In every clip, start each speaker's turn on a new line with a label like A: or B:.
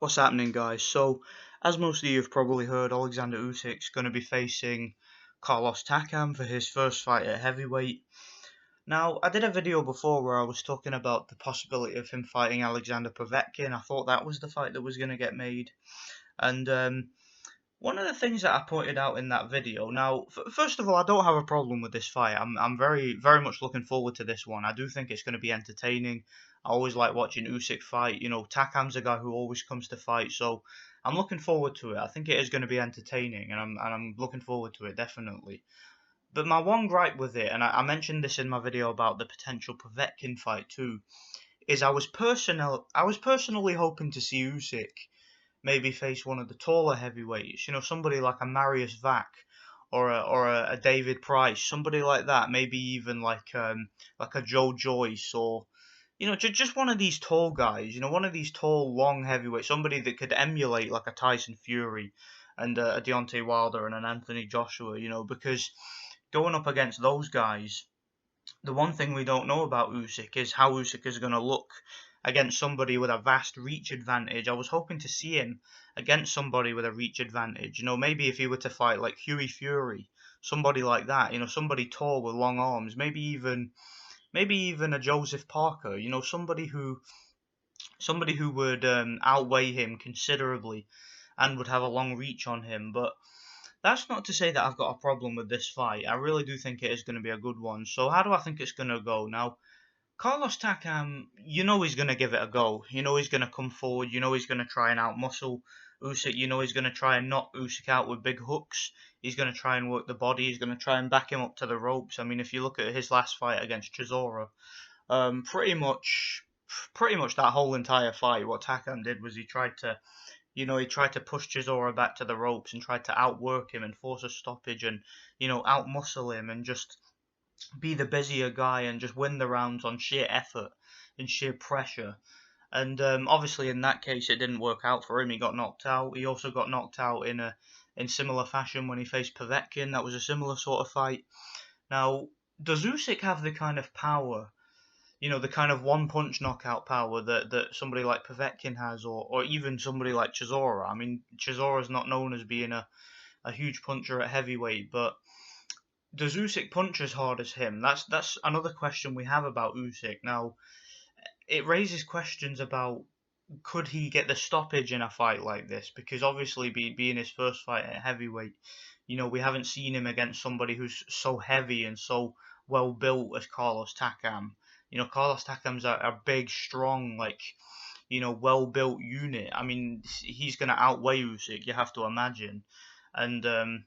A: What's happening, guys? So, as most of you have probably heard, Oleksandr Usyk's going to be facing Carlos Takam for his first fight at heavyweight. Now, I did a video before where I was talking about the possibility of him fighting Alexander Povetkin. I thought that was the fight that was going to get made. And one of the things that I pointed out in that video, now, first of all, I don't have a problem with this fight. I'm very, very much looking forward to this one. I do think it's going to be entertaining. I always like watching Usyk fight. You know, Takam's a guy who always comes to fight, so I'm looking forward to it. I think it is going to be entertaining, and I'm looking forward to it definitely. But my one gripe with it, and I mentioned this in my video about the potential Povetkin fight too, is I was personally hoping to see Usyk maybe face one of the taller heavyweights. You know, somebody like a Marius Vac or a David Price, somebody like that. Maybe even like a Joe Joyce or just one of these tall guys. You know, one of these tall, long heavyweights. Somebody that could emulate like a Tyson Fury and a Deontay Wilder and an Anthony Joshua. You know, because going up against those guys, the one thing we don't know about Usyk is how Usyk is going to look against somebody with a vast reach advantage. I was hoping to see him against somebody with a reach advantage. You know, maybe if he were to fight like Hughie Fury, somebody like that. You know, somebody tall with long arms. Maybe even a Joseph Parker. You know, somebody who would outweigh him considerably and would have a long reach on him. But that's not to say that I've got a problem with this fight. I really do think it is going to be a good one. So how do I think it's going to go? Now, Carlos Takam, you know he's going to give it a go. You know he's going to come forward. You know he's going to try and outmuscle Usyk. You know he's going to try and knock Usyk out with big hooks. He's going to try and work the body. He's going to try and back him up to the ropes. I mean, if you look at his last fight against Chisora, pretty much that whole entire fight, what Takam did was he tried to push Chisora back to the ropes and tried to outwork him and force a stoppage and, outmuscle him and just be the busier guy and just win the rounds on sheer effort and sheer pressure. And obviously, in that case, it didn't work out for him. He got knocked out. He also got knocked out in similar fashion when he faced Povetkin. That was a similar sort of fight. Now, does Usyk have the kind of power, the kind of one-punch knockout power that somebody like Povetkin has, or even somebody like Chisora? I mean, Chisora's not known as being a huge puncher at heavyweight, but does Usyk punch as hard as him? That's another question we have about Usyk. Now, it raises questions about could he get the stoppage in a fight like this? Because obviously, being his first fight at heavyweight, we haven't seen him against somebody who's so heavy and so well built as Carlos Takam. Carlos Takam's a big, strong, well built unit. I mean, he's going to outweigh Usyk, you have to imagine. And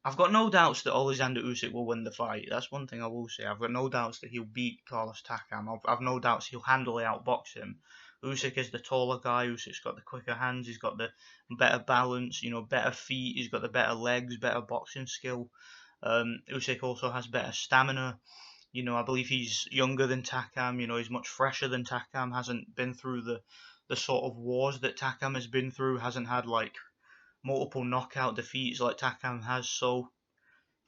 A: I've got no doubts that Oleksandr Usyk will win the fight. That's one thing I will say. I've got no doubts that he'll beat Carlos Takam. I've no doubts he'll handily outbox him. Usyk is the taller guy. Usyk's got the quicker hands. He's got the better balance. Better feet. He's got the better legs, better boxing skill. Usyk also has better stamina. I believe he's younger than Takam. He's much fresher than Takam. Hasn't been through the sort of wars that Takam has been through. Hasn't had multiple knockout defeats like Takam has. So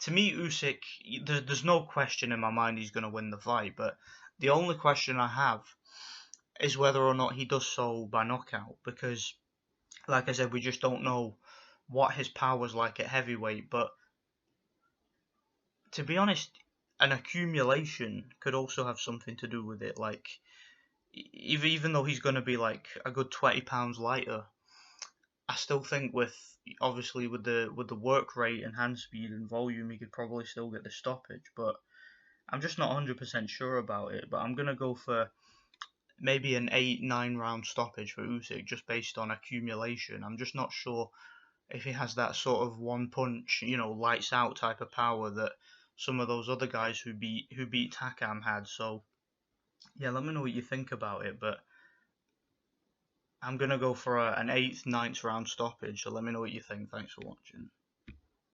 A: to me, Usyk, there's no question in my mind he's going to win the fight. But the only question I have is whether or not he does so by knockout. Because, like I said, we just don't know what his power's like at heavyweight. But to be honest, an accumulation could also have something to do with it. Like, even though he's going to be like a good 20 pounds lighter, I still think with the work rate and hand speed and volume, he could probably still get the stoppage. But I'm just not 100% sure about it. But I'm gonna go for maybe an 8-9 round stoppage for Usyk, just based on accumulation. I'm just not sure if he has that sort of one punch, lights out type of power that some of those other guys who beat Takam had. So yeah, let me know what you think about it. But I'm going to go for an 8th, 9th round stoppage, so let me know what you think. Thanks for watching.